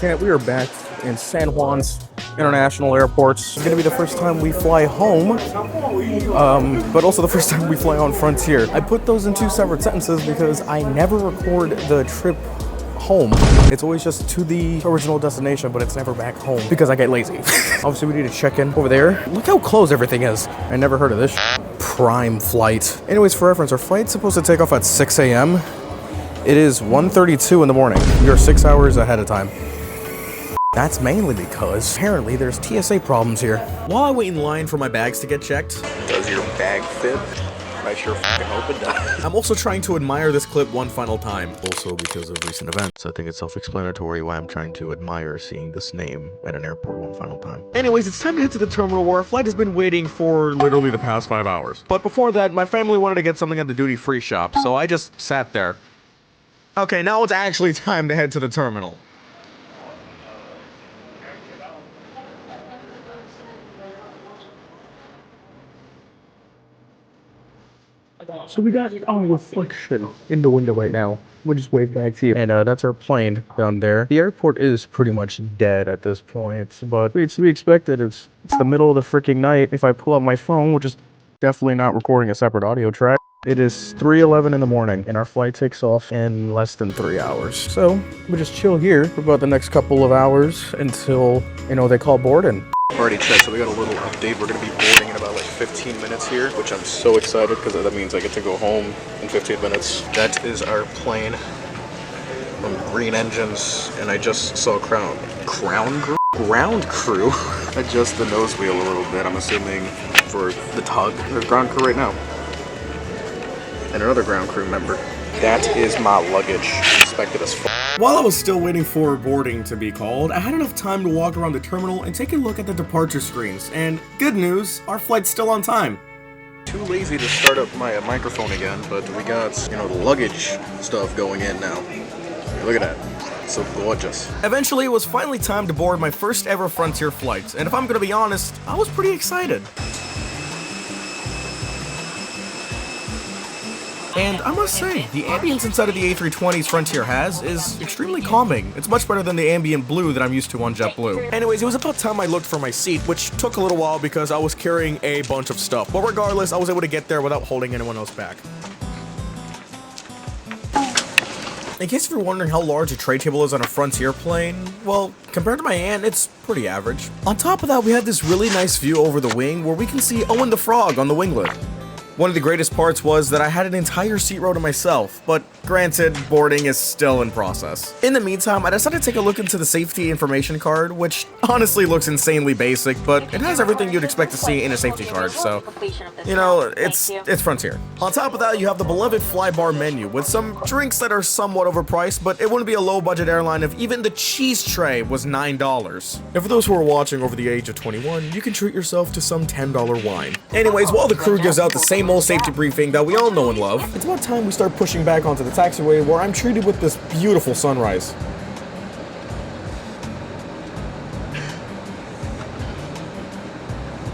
And we are back in San Juan's International Airport. It's going to be the first time we fly home, but also the first time we fly on Frontier. I put those in two separate sentences because I never record the trip home. It's always just to the original destination, but it's never back home because I get lazy. Obviously, we need to check in over there. Look how close everything is. I never heard of this. Prime flight. Anyways, for reference, our flight's supposed to take off at 6 a.m. It is 1:32 in the morning. We are 6 hours ahead of time. That's mainly because apparently there's TSA problems here. While I wait in line for my bags to get checked. Does your bag fit? I sure f***ing hope it does. I'm also trying to admire this clip one final time. Also because of recent events. I think it's self-explanatory why I'm trying to admire seeing this name at an airport one final time. Anyways, it's time to head to the terminal where our flight has been waiting for literally the past 5 hours. But before that, my family wanted to get something at the duty-free shop, so I just sat there. Okay, now it's actually time to head to the terminal. So we got our reflection in the window right now. We'll just wave back to you. And that's our plane down there. The airport is pretty much dead at this point, but it's to be expected. It's the middle of the freaking night. If I pull out my phone, which is definitely not recording a separate audio track. It is 3:11 in the morning, and our flight takes off in less than 3 hours. So we just chill here for about the next couple of hours until, they call boarding. Already checked, so we got a little update. We're going to be boarding in about like 15 minutes here, which I'm so excited because that means I get to go home in 15 minutes. That is our plane from Green Engines, and I just saw ground crew adjust the nose wheel a little bit, I'm assuming for the tug. There's ground crew right now. And another ground crew member. That is my luggage. Inspected as fuck. While I was still waiting for boarding to be called, I had enough time to walk around the terminal and take a look at the departure screens. And good news, our flight's still on time. Too lazy to start up my microphone again, but we got, the luggage stuff going in now. Look at that. It's so gorgeous. Eventually, it was finally time to board my first ever Frontier flight. And if I'm gonna be honest, I was pretty excited. And I must say, the ambience inside of the A320's Frontier has is extremely calming. It's much better than the ambient blue that I'm used to on JetBlue. Anyways, it was about time I looked for my seat, which took a little while because I was carrying a bunch of stuff. But regardless, I was able to get there without holding anyone else back. In case you're wondering how large a tray table is on a Frontier plane, well, compared to my aunt, it's pretty average. On top of that, we have this really nice view over the wing where we can see Owen the Frog on the winglet. One of the greatest parts was that I had an entire seat row to myself, but granted, boarding is still in process. In the meantime, I decided to take a look into the safety information card, which honestly looks insanely basic, but it has everything you'd expect to see in a safety card, so, it's Frontier. On top of that, you have the beloved Flybar menu, with some drinks that are somewhat overpriced, but it wouldn't be a low-budget airline if even the cheese tray was $9. And for those who are watching over the age of 21, you can treat yourself to some $10 wine. Anyways, while the crew gives out the same old safety briefing that we all know and love, it's about time we start pushing back onto the taxiway where I'm treated with this beautiful sunrise.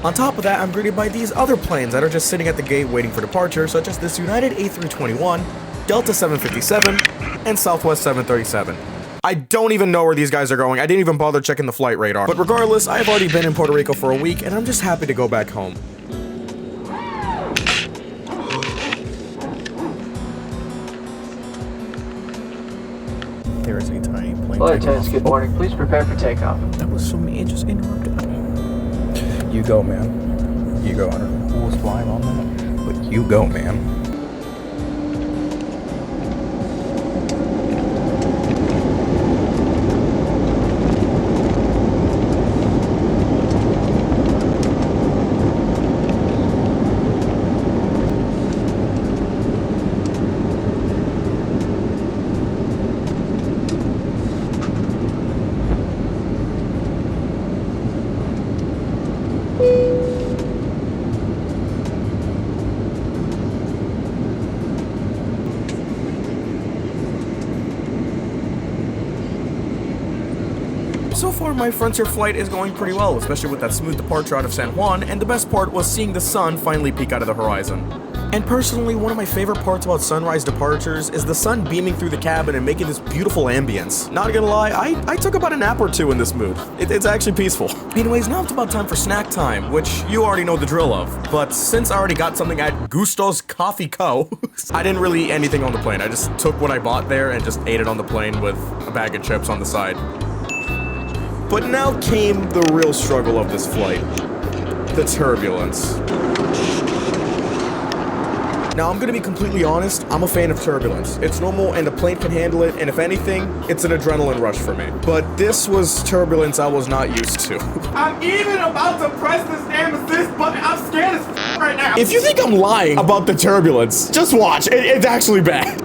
On top of that, I'm greeted by these other planes that are just sitting at the gate waiting for departure, such as this United A321, Delta 757, and Southwest 737. I don't even know where these guys are going. I didn't even bother checking the flight radar. But regardless, I've already been in Puerto Rico for a week, and I'm just happy to go back home. There is a tiny plane. Flight attendants, good morning. Please prepare for takeoff. That was so mean. It just interrupted. You go, man. You go. I don't know who was flying on that, but you go, man. So far, my Frontier flight is going pretty well, especially with that smooth departure out of San Juan, and the best part was seeing the sun finally peek out of the horizon. And personally, one of my favorite parts about sunrise departures is the sun beaming through the cabin and making this beautiful ambience. Not gonna lie, I took about a nap or two in this mood. It's actually peaceful. Anyways, now it's about time for snack time, which you already know the drill of. But since I already got something at Gusto's Coffee Co., I didn't really eat anything on the plane. I just took what I bought there and just ate it on the plane with a bag of chips on the side. But now came the real struggle of this flight. The turbulence. Now, I'm gonna be completely honest, I'm a fan of turbulence. It's normal and the plane can handle it, and if anything, it's an adrenaline rush for me. But this was turbulence I was not used to. I'm even about to press this damn assist button. I'm scared as right now. If you think I'm lying about the turbulence, just watch. It's actually bad.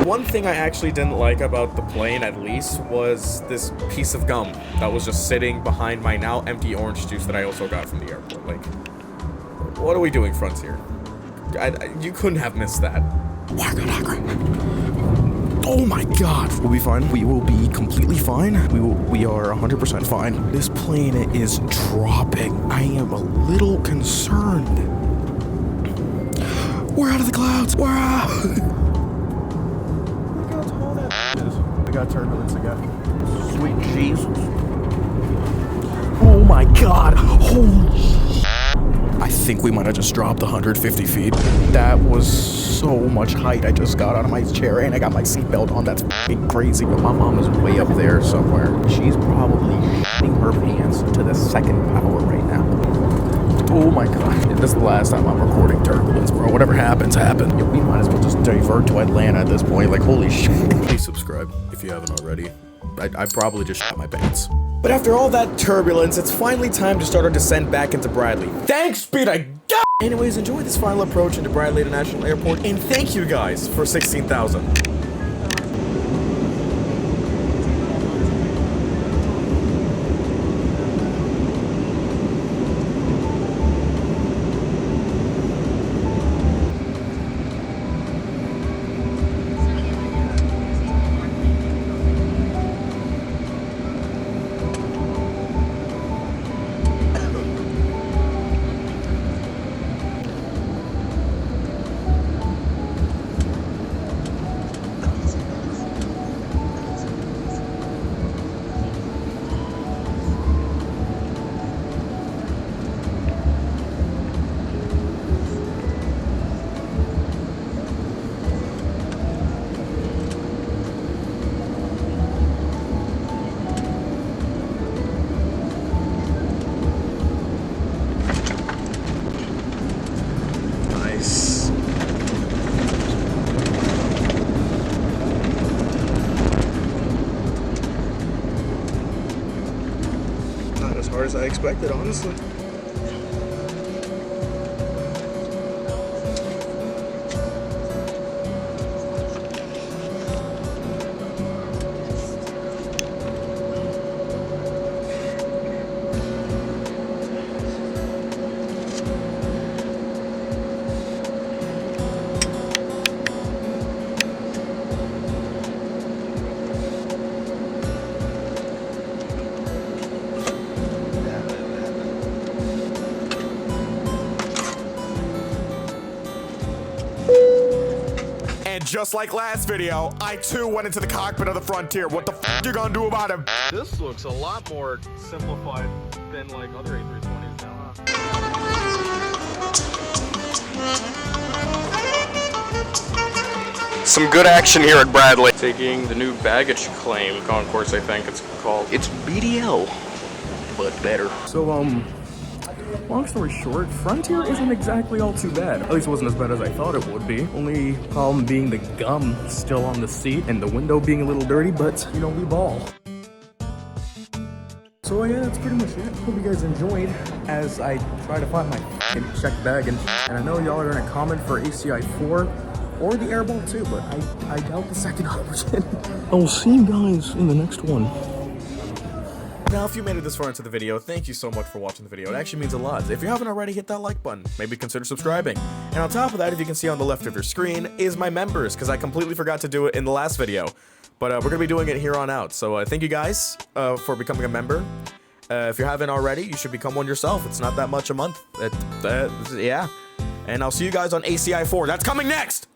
One thing I actually didn't like about the plane, at least, was this piece of gum that was just sitting behind my now empty orange juice that I also got from the airport. Like, what are we doing, Frontier? You couldn't have missed that. Oh my god. We'll be fine. We will be completely fine. We are 100% fine. This plane is dropping. I am a little concerned. We're out of the clouds. We're out. We got turbulence again. Sweet Jesus. Oh my god. Holy. I think we might have just dropped 150 feet. That was so much height. I just got out of my chair and I got my seatbelt on. That's f***ing crazy. But my mom is way up there somewhere. She's probably shitting her pants to the second power right now. Oh my god. This is the last time I'm recording turbulence, bro. Whatever happens, happen. Yeah, we might as well just divert to Atlanta at this point. Like, holy shit. Please subscribe if you haven't already. I probably just shot my pants. But after all that turbulence, it's finally time to start our descent back into Bradley. Thanks be to God! Anyways, enjoy this final approach into Bradley International Airport, and thank you guys for 16,000. Not as hard as I expected, honestly. And just like last video, I too went into the cockpit of the Frontier. What the f you gonna do about it? This looks a lot more simplified than like other A320s now, huh? Some good action here at Bradley. Taking the new baggage claim concourse, I think it's called. It's BDL, but better. So, long story short, Frontier isn't exactly all too bad. At least it wasn't as bad as I thought it would be. Only problem being the gum still on the seat and the window being a little dirty, but, you know, we ball. So yeah, that's pretty much it. Hope you guys enjoyed as I try to find my checked bag. And I know y'all are gonna comment for ACI 4 or the Airball too, but I doubt the second option. I will see you guys in the next one. Now, if you made it this far into the video, thank you so much for watching the video. It actually means a lot. If you haven't already, hit that like button. Maybe consider subscribing. And on top of that, if you can see on the left of your screen, is my members, because I completely forgot to do it in the last video. But we're going to be doing it here on out. So thank you guys for becoming a member. If you haven't already, you should become one yourself. It's not that much a month. Yeah. And I'll see you guys on ACI 4. That's coming next!